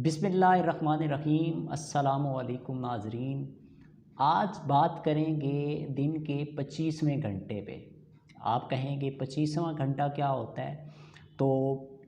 بسم اللہ الرحمن الرحیم۔ السلام علیکم ناظرین، آج بات کریں گے دن کے 25ویں گھنٹے پہ۔ آپ کہیں گے 25واں گھنٹہ کیا ہوتا ہے؟ تو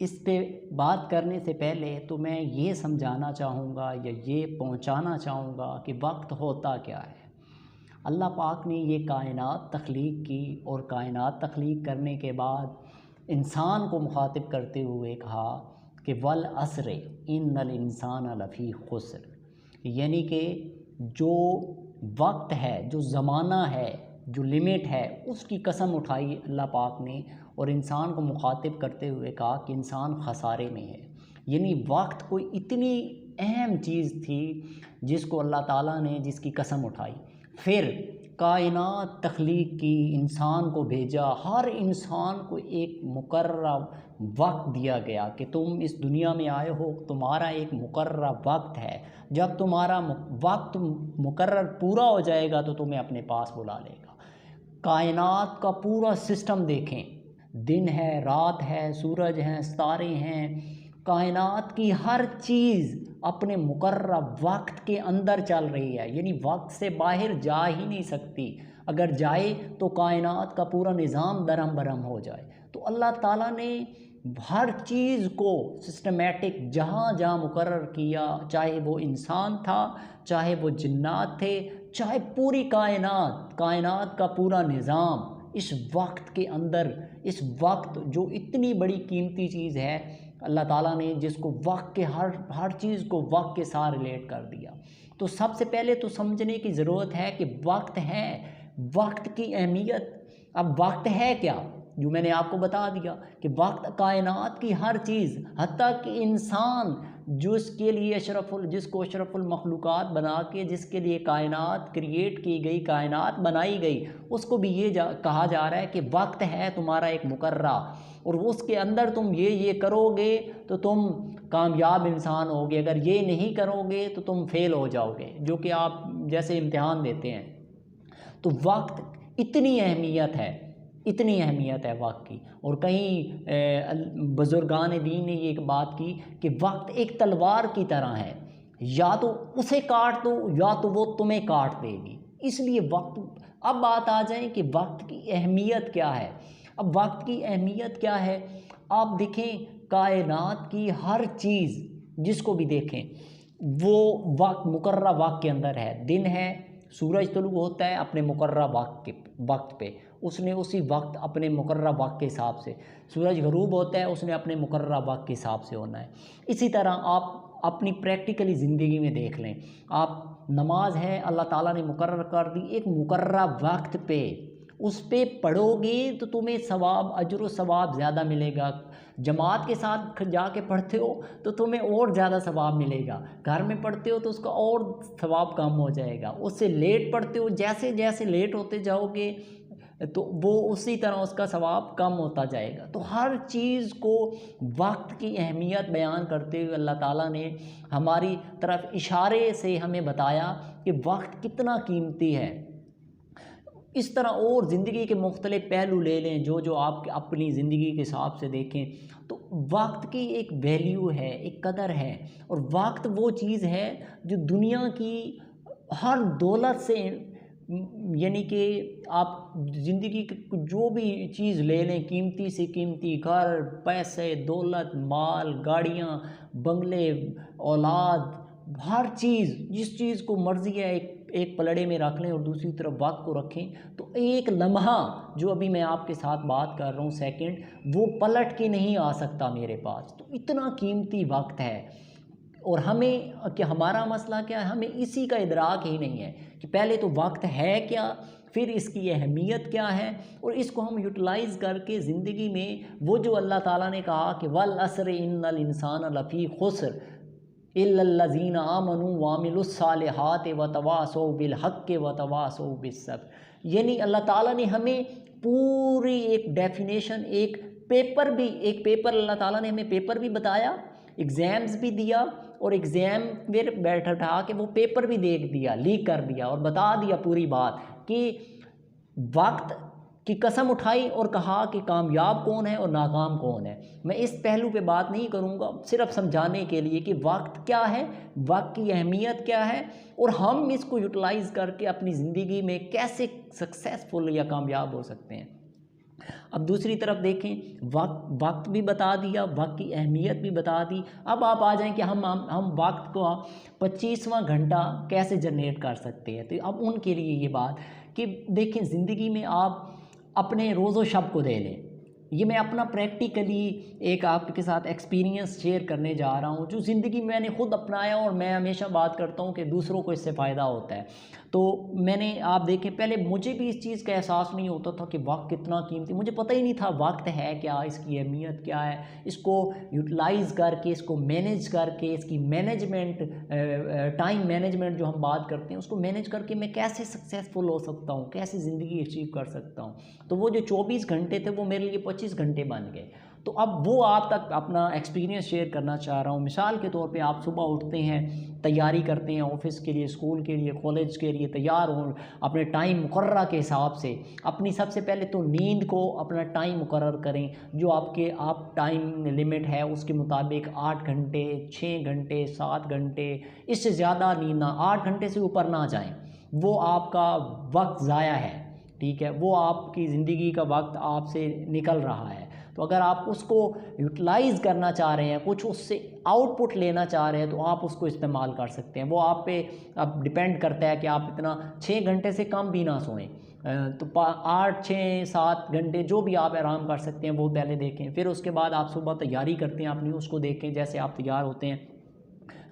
اس پہ بات کرنے سے پہلے تو میں یہ سمجھانا چاہوں گا یا یہ پہنچانا چاہوں گا کہ وقت ہوتا کیا ہے۔ اللہ پاک نے یہ کائنات تخلیق کی اور کائنات تخلیق کرنے کے بعد انسان کو مخاطب کرتے ہوئے کہا کہ والعصر ان الانسان لفی خسر، یعنی کہ جو وقت ہے، جو زمانہ ہے، جو لمٹ ہے، اس کی قسم اٹھائی اللہ پاک نے اور انسان کو مخاطب کرتے ہوئے کہا کہ انسان خسارے میں ہے۔ یعنی وقت کوئی اتنی اہم چیز تھی جس کو اللہ تعالیٰ نے جس کی قسم اٹھائی، پھر کائنات تخلیق کی، انسان کو بھیجا، ہر انسان کو ایک مقررہ وقت دیا گیا کہ تم اس دنیا میں آئے ہو، تمہارا ایک مقررہ وقت ہے، جب تمہارا وقت مقرر پورا ہو جائے گا تو تمہیں اپنے پاس بلا لے گا۔ کائنات کا پورا سسٹم دیکھیں، دن ہے، رات ہے، سورج ہیں، ستارے ہیں، کائنات کی ہر چیز اپنے مقررہ وقت کے اندر چل رہی ہے، یعنی وقت سے باہر جا ہی نہیں سکتی۔ اگر جائے تو کائنات کا پورا نظام درہم برہم ہو جائے۔ تو اللہ تعالیٰ نے ہر چیز کو سسٹمیٹک جہاں جہاں مقرر کیا، چاہے وہ انسان تھا، چاہے وہ جنات تھے، چاہے پوری کائنات کا پورا نظام اس وقت کے اندر، اس وقت جو اتنی بڑی قیمتی چیز ہے، اللہ تعالیٰ نے جس کو وقت کے ہر چیز کو وقت کے ساتھ ریلیٹ کر دیا۔ تو سب سے پہلے تو سمجھنے کی ضرورت ہے کہ وقت ہے، وقت کی اہمیت۔ اب وقت ہے کیا؟ جو میں نے آپ کو بتا دیا کہ وقت کائنات کی ہر چیز، حتیٰ کہ انسان جس کو اشرف المخلوقات بنا کے، جس کے لیے کائنات کریٹ کی گئی، کائنات بنائی گئی، اس کو بھی یہ کہا جا رہا ہے کہ وقت ہے تمہارا ایک مقررہ، اور اس کے اندر تم یہ کرو گے تو تم کامیاب انسان ہوگے، اگر یہ نہیں کرو گے تو تم فیل ہو جاؤ گے، جو کہ آپ جیسے امتحان دیتے ہیں۔ تو وقت اتنی اہمیت ہے وقت کی۔ اور کہیں بزرگان دین نے یہ بات کی کہ وقت ایک تلوار کی طرح ہے، یا تو اسے کاٹ دو یا تو وہ تمہیں کاٹ دے گی۔ اس لیے وقت، اب بات آ جائیں کہ وقت کی اہمیت کیا ہے۔ اب وقت کی اہمیت کیا ہے؟ آپ دیکھیں کائنات کی ہر چیز جس کو بھی دیکھیں وہ وقت، مقررہ وقت کے اندر ہے۔ دن ہے، سورج طلوع ہوتا ہے اپنے مقررہ وقت پہ، اس نے اسی وقت اپنے مقررہ وقت کے حساب سے، سورج غروب ہوتا ہے، اس نے اپنے مقررہ وقت کے حساب سے ہونا ہے۔ اسی طرح آپ اپنی پریکٹیکلی زندگی میں دیکھ لیں، آپ نماز ہے، اللہ تعالیٰ نے مقرر کر دی ایک مقررہ وقت پہ، اس پہ پڑھو گے تو تمہیں ثواب، اجر و ثواب زیادہ ملے گا۔ جماعت کے ساتھ جا کے پڑھتے ہو تو تمہیں اور زیادہ ثواب ملے گا، گھر میں پڑھتے ہو تو اس کا اور ثواب کم ہو جائے گا، اس سے لیٹ پڑھتے ہو، جیسے جیسے لیٹ ہوتے جاؤ گے تو وہ اسی طرح اس کا ثواب کم ہوتا جائے گا۔ تو ہر چیز کو وقت کی اہمیت بیان کرتے ہوئے اللہ تعالیٰ نے ہماری طرف اشارے سے ہمیں بتایا کہ وقت کتنا قیمتی ہے۔ اس طرح اور زندگی کے مختلف پہلو لے لیں، جو آپ اپنی زندگی کے حساب سے دیکھیں تو وقت کی ایک ویلیو ہے، ایک قدر ہے، اور وقت وہ چیز ہے جو دنیا کی ہر دولت سے، یعنی کہ آپ زندگی کی جو بھی چیز لے لیں، قیمتی سے قیمتی، گھر، پیسے، دولت، مال، گاڑیاں، بنگلے، اولاد، ہر چیز، جس چیز کو مرضی ہے ایک پلڑے میں رکھ لیں اور دوسری طرف وقت کو رکھیں تو ایک لمحہ جو ابھی میں آپ کے ساتھ بات کر رہا ہوں، سیکنڈ، وہ پلٹ کے نہیں آ سکتا میرے پاس۔ تو اتنا قیمتی وقت ہے، اور ہمیں کہ ہمارا مسئلہ کیا ہے، ہمیں اسی کا ادراک ہی نہیں ہے کہ پہلے تو وقت ہے کیا، پھر اس کی اہمیت کیا ہے، اور اس کو ہم یوٹیلائز کر کے زندگی میں وہ جو اللہ تعالیٰ نے کہا کہ والعصر ان الانسان لفی خسر الا الذین آمنوا وعملوا الصالحات وتواصوا بالحق وتواصوا بالصبر، یعنی اللہ تعالیٰ نے ہمیں پوری ایک ڈیفینیشن، ایک پیپر اللہ تعالیٰ نے ہمیں پیپر بھی بتایا، ایگزامز بھی دیا، اور ایگزام میں بیٹھا کے وہ پیپر بھی دیکھ دیا، لیک کر دیا اور بتا دیا پوری بات کہ وقت کی قسم اٹھائی اور کہا کہ کامیاب کون ہے اور ناکام کون ہے۔ میں اس پہلو پہ بات نہیں کروں گا، صرف سمجھانے کے لیے کہ وقت کیا ہے، وقت کی اہمیت کیا ہے، اور ہم اس کو یوٹیلائز کر کے اپنی زندگی میں کیسے سکسیسفل یا کامیاب ہو سکتے ہیں۔ اب دوسری طرف دیکھیں، وقت بھی بتا دیا، وقت کی اہمیت بھی بتا دی۔ اب آپ آ جائیں کہ ہم وقت کو 25واں گھنٹہ کیسے جنریٹ کر سکتے ہیں۔ تو اب ان کے لیے یہ بات کہ دیکھیں، زندگی میں آپ اپنے روز و شب کو دے لیں۔ یہ میں اپنا پریکٹیکلی ایک آپ کے ساتھ ایکسپیرینس شیئر کرنے جا رہا ہوں، جو زندگی میں نے خود اپنایا، اور میں ہمیشہ بات کرتا ہوں کہ دوسروں کو اس سے فائدہ ہوتا ہے۔ تو میں نے، آپ دیکھیں، پہلے مجھے بھی اس چیز کا احساس نہیں ہوتا تھا کہ وقت کتنا قیمتی، مجھے پتہ ہی نہیں تھا وقت ہے کیا، اس کی اہمیت کیا ہے، اس کو یوٹیلائز کر کے، اس کو مینیج کر کے، اس کی مینجمنٹ، ٹائم مینجمنٹ جو ہم بات کرتے ہیں، اس کو مینیج کر کے میں کیسے سکسیسفل ہو سکتا ہوں، کیسے زندگی اچیو کر سکتا ہوں۔ تو وہ جو 24 گھنٹے تھے وہ میرے لیے 25 گھنٹے بن گئے۔ تو اب وہ آپ تک اپنا ایکسپیرینس شیئر کرنا چاہ رہا ہوں۔ مثال کے طور پہ آپ صبح اٹھتے ہیں، تیاری کرتے ہیں آفس کے لیے، اسکول کے لیے، کالج کے لیے، تیار ہوں اپنے ٹائم مقررہ کے حساب سے۔ اپنی سب سے پہلے تو نیند کو اپنا ٹائم مقرر کریں، جو آپ ٹائم لمٹ ہے اس کے مطابق 8 گھنٹے، 6 گھنٹے، 7 گھنٹے، اس سے زیادہ نیند نہ، 8 گھنٹے سے اوپر نہ جائیں، وہ آپ کا وقت ضائع ہے، ٹھیک ہے، وہ آپ کی زندگی کا وقت آپ سے نکل رہا ہے۔ تو اگر آپ اس کو یوٹیلائز کرنا چاہ رہے ہیں، کچھ اس سے آؤٹ پٹ لینا چاہ رہے ہیں، تو آپ اس کو استعمال کر سکتے ہیں۔ وہ آپ پہ اب ڈپینڈ کرتا ہے کہ آپ اتنا 6 گھنٹے سے کم بھی نہ سوئیں، تو 8، 6، 7 گھنٹے جو بھی آپ آرام کر سکتے ہیں وہ پہلے دیکھیں۔ پھر اس کے بعد آپ صبح تیاری کرتے ہیں اپنی، اس کو دیکھیں، جیسے آپ تیار ہوتے ہیں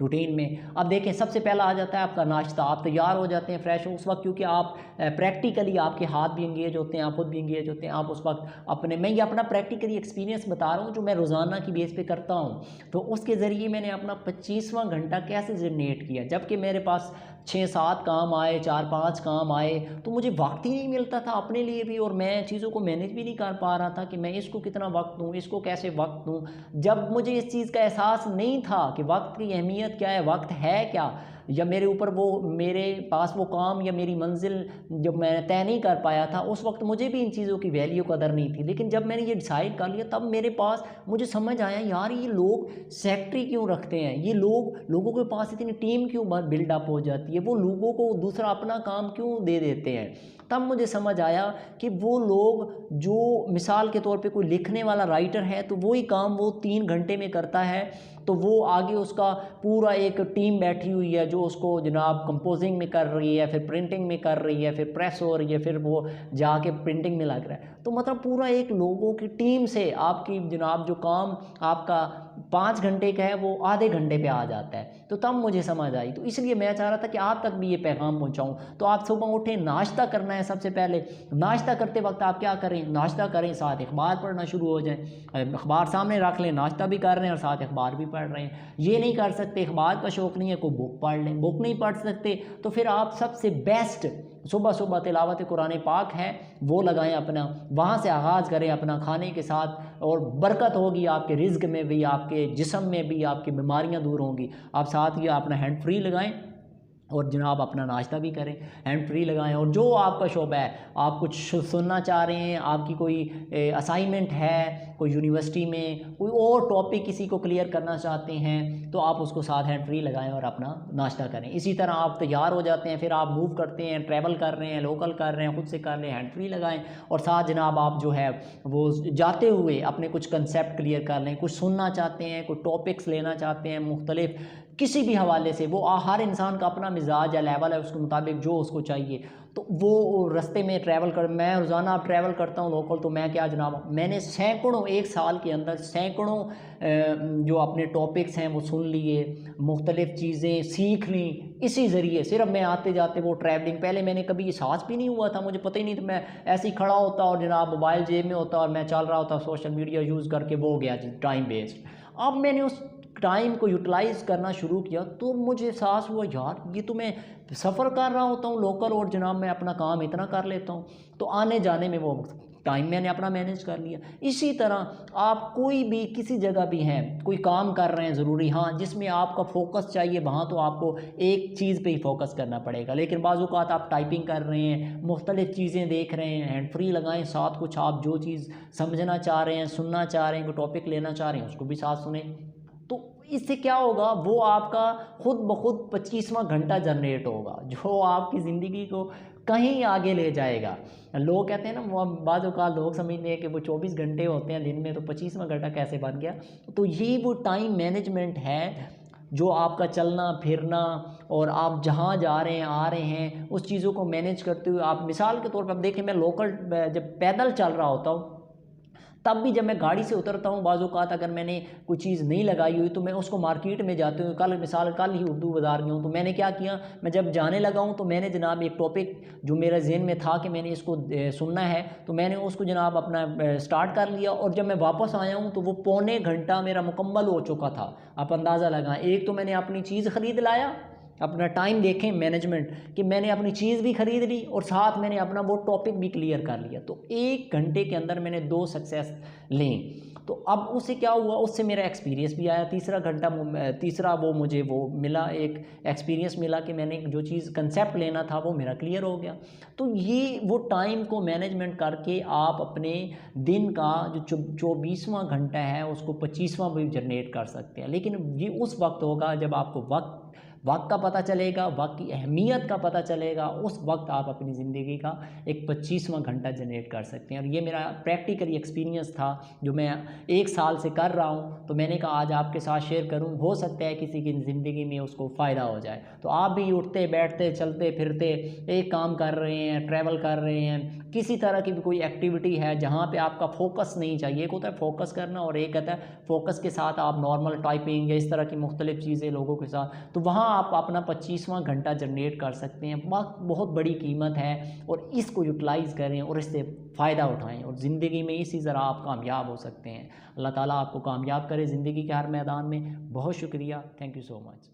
روٹین میں۔ اب دیکھیں، سب سے پہلا آ جاتا ہے آپ کا ناشتہ۔ آپ تیار ہو جاتے ہیں فریش ہو اس وقت، کیونکہ آپ پریکٹیکلی آپ کے ہاتھ بھی انگیج ہوتے ہیں، آپ خود بھی انگیج ہوتے ہیں، آپ اس وقت میں یہ اپنا پریکٹیکلی ایکسپیرینس بتا رہا ہوں جو میں روزانہ کی بیس پہ کرتا ہوں۔ تو اس کے ذریعے میں نے اپنا 25واں گھنٹہ کیسے جنریٹ کیا، جب کہ میرے پاس 6-7 کام آئے، 4-5 کام آئے، تو مجھے وقت ہی نہیں ملتا تھا اپنے لیے بھی، اور میں چیزوں کو مینیج بھی نہیں کر پا رہا تھا کہ میں اس کو کتنا وقت دوں، اس کو کیسے وقت دوں۔ جب مجھے اس چیز کا احساس نہیں تھا کہ وقت کی اہمیت کیا ہے، وقت ہے کیا، یا میرے اوپر میرے پاس وہ کام یا میری منزل جب میں طے نہیں کر پایا تھا، اس وقت مجھے بھی ان چیزوں کی ویلیو قدر نہیں تھی۔ لیکن جب میں نے یہ ڈیسائیڈ کر لیا، تب مجھے سمجھ آیا، یار یہ لوگ سیکٹری کیوں رکھتے ہیں، یہ لوگوں کے پاس اتنی ٹیم کیوں بلڈ اپ ہو جاتی ہے، وہ لوگوں کو دوسرا اپنا کام کیوں دے دیتے ہیں۔ تب مجھے سمجھ آیا کہ وہ لوگ جو مثال کے طور پہ کوئی لکھنے والا رائٹر ہے، تو وہی کام وہ 3 گھنٹے میں کرتا ہے، تو وہ آگے اس کا پورا ایک ٹیم بیٹھی ہوئی ہے جو اس کو جناب کمپوزنگ میں کر رہی ہے، پھر پرنٹنگ میں کر رہی ہے، پھر پریس ہو رہی ہے، پھر وہ جا کے پرنٹنگ میں لگ رہا ہے۔ تو مطلب پورا ایک لوگوں کی ٹیم سے آپ کی جناب جو کام آپ کا 5 گھنٹے کا ہے وہ آدھے گھنٹے پہ آ جاتا ہے۔ تو تب مجھے سمجھ آئی، تو اس لیے میں چاہ رہا تھا کہ آپ تک بھی یہ پیغام پہنچاؤں۔ تو آپ صبح اٹھیں، ناشتہ کرنا ہے سب سے پہلے۔ ناشتہ کرتے وقت آپ کیا کریں، ناشتہ کریں، ساتھ اخبار پڑھنا شروع ہو جائیں، اخبار سامنے رکھ لیں، ناشتہ بھی کر رہے ہیں اور ساتھ اخبار بھی پڑھ رہے ہیں۔ یہ نہیں کر سکتے، اخبار کا شوق نہیں ہے، کوئی بک پڑھ لیں، بک نہیں پڑھ سکتے تو پھر آپ سب سے بیسٹ صبح تلاوت قرآن پاک ہے وہ لگائیں اپنا، وہاں سے آغاز کریں اپنا کھانے کے ساتھ، اور برکت ہوگی آپ کے رزق میں بھی، آپ کے جسم میں بھی، آپ کی بیماریاں دور ہوں گی۔ آپ ساتھ ہی اپنا ہینڈ فری لگائیں اور جناب اپنا ناشتہ بھی کریں، ہینڈ فری لگائیں، اور جو آپ کا شعبہ ہے، آپ کچھ سننا چاہ رہے ہیں، آپ کی کوئی اسائنمنٹ ہے کوئی یونیورسٹی میں، کوئی اور ٹاپک کسی کو کلیئر کرنا چاہتے ہیں، تو آپ اس کو ساتھ ہینڈ فری لگائیں اور اپنا ناشتہ کریں۔ اسی طرح آپ تیار ہو جاتے ہیں، پھر آپ موو کرتے ہیں، ٹریول کر رہے ہیں، لوکل کر رہے ہیں، خود سے کر لیں، ہینڈ فری لگائیں، اور ساتھ جناب آپ جو ہے وہ جاتے ہوئے اپنے کچھ کنسیپٹ کلیئر کر لیں، کچھ سننا چاہتے ہیں، کوئی ٹاپکس لینا چاہتے ہیں مختلف کسی بھی حوالے سے، وہ ہر انسان کا اپنا مزاج یا لیول ہے، اس کے مطابق جو اس کو چاہیے، تو وہ رستے میں ٹریول میں روزانہ ٹریول کرتا ہوں لوکل، تو میں کیا جناب، میں نے سینکڑوں، ایک سال کے اندر سینکڑوں جو اپنے ٹاپکس ہیں وہ سن لیے، مختلف چیزیں سیکھ لیں اسی ذریعے، صرف میں آتے جاتے وہ ٹریولنگ۔ پہلے میں نے کبھی احساس بھی نہیں ہوا تھا، مجھے پتہ ہی نہیں تھا، میں ایسے ہی کھڑا ہوتا اور جناب موبائل جیب میں ہوتا اور میں چل رہا ہوتا سوشل میڈیا یوز کر کے، وہ ہو گیا جی ٹائم ویسٹ۔ اب میں نے اس ٹائم کو یوٹیلائز کرنا شروع کیا، تو مجھے احساس ہوا، یار یہ تو میں سفر کر رہا ہوتا ہوں لوکل، اور جناب میں اپنا کام اتنا کر لیتا ہوں، تو آنے جانے میں وہ ٹائم میں نے اپنا مینیج کر لیا۔ اسی طرح آپ کوئی بھی کسی جگہ بھی ہیں، کوئی کام کر رہے ہیں ضروری، ہاں جس میں آپ کا فوکس چاہیے وہاں تو آپ کو ایک چیز پہ ہی فوکس کرنا پڑے گا، لیکن بعض اوقات آپ ٹائپنگ کر رہے ہیں، مختلف چیزیں دیکھ رہے ہیں، ہینڈ فری لگائیں ساتھ، کچھ آپ جو چیز سمجھنا چاہ رہے ہیں، سننا چاہ رہے ہیں، کوئی ٹاپک لینا چاہ رہے ہیں اس کو بھی ساتھ سنیں۔ تو اس سے کیا ہوگا، وہ آپ کا خود بخود 25واں گھنٹہ جنریٹ ہوگا جو آپ کی زندگی کو کہیں آگے لے جائے گا۔ لوگ کہتے ہیں نا، بعض اوقات لوگ سمجھتے ہیں کہ وہ 24 گھنٹے ہوتے ہیں دن میں، تو 25واں گھنٹہ کیسے بن گیا؟ تو یہ وہ ٹائم مینجمنٹ ہے جو آپ کا چلنا پھرنا اور آپ جہاں جا رہے ہیں آ رہے ہیں اس چیزوں کو مینیج کرتے ہوئے، آپ مثال کے طور پر اب دیکھیں، میں لوکل جب پیدل چل رہا ہوتا ہوں تب بھی جب میں گاڑی سے اترتا ہوں، بعض اوقات اگر میں نے کوئی چیز نہیں لگائی ہوئی تو میں اس کو مارکیٹ میں جاتے ہوں، کل ہی اردو بازار میں ہوں، تو میں نے کیا کیا، میں جب جانے لگا ہوں تو میں نے جناب ایک ٹاپک جو میرے ذہن میں تھا کہ میں نے اس کو سننا ہے، تو میں نے اس کو جناب اپنا سٹارٹ کر لیا، اور جب میں واپس آیا ہوں تو وہ پونے گھنٹہ میرا مکمل ہو چکا تھا۔ آپ اندازہ لگائیں، ایک تو میں نے اپنی چیز خرید لایا، اپنا ٹائم دیکھیں مینجمنٹ کہ میں نے اپنی چیز بھی خرید لی اور ساتھ میں نے اپنا وہ ٹاپک بھی کلیئر کر لیا، تو 1 گھنٹے کے اندر میں نے 2 سکسیس لیں۔ تو اب اس سے کیا ہوا، اس سے میرا ایکسپیرینس بھی آیا، تیسرا وہ مجھے وہ ملا، ایک ایکسپیرینس ملا کہ میں نے جو چیز کنسیپٹ لینا تھا وہ میرا کلیئر ہو گیا۔ تو یہ وہ ٹائم کو مینجمنٹ کر کے آپ اپنے دن کا جو 24واں گھنٹہ ہے اس کو 25واں بھی جنریٹ کر سکتے ہیں، لیکن یہ اس وقت ہوگا جب آپ کو وقت کا پتہ چلے گا، وقت کی اہمیت کا پتہ چلے گا، اس وقت آپ اپنی زندگی کا ایک 25واں گھنٹہ جنریٹ کر سکتے ہیں۔ اور یہ میرا پریکٹیکلی ایکسپیرینس تھا جو میں 1 سال سے کر رہا ہوں، تو میں نے کہا آج آپ کے ساتھ شیئر کروں، ہو سکتا ہے کسی کی زندگی میں اس کو فائدہ ہو جائے۔ تو آپ بھی اٹھتے بیٹھتے چلتے پھرتے ایک کام کر رہے ہیں، ٹریول کر رہے ہیں، کسی طرح کی بھی کوئی ایکٹیویٹی ہے جہاں پہ آپ کا فوکس نہیں چاہیے، ایک ہوتا ہے فوکس کرنا اور ایک ہوتا ہے فوکس کے ساتھ آپ نارمل ٹائپنگ یا اس طرح کی مختلف چیزیں لوگوں کے ساتھ، تو وہاں آپ اپنا 25واں گھنٹہ جنریٹ کر سکتے ہیں۔ وقت بہت بڑی قیمت ہے اور اس کو یوٹیلائز کریں اور اس سے فائدہ اٹھائیں، اور زندگی میں اسی طرح آپ کامیاب ہو سکتے ہیں۔ اللہ تعالیٰ آپ کو کامیاب کرے زندگی کے ہر میدان میں۔ بہت شکریہ، تھینک یو سو مچ۔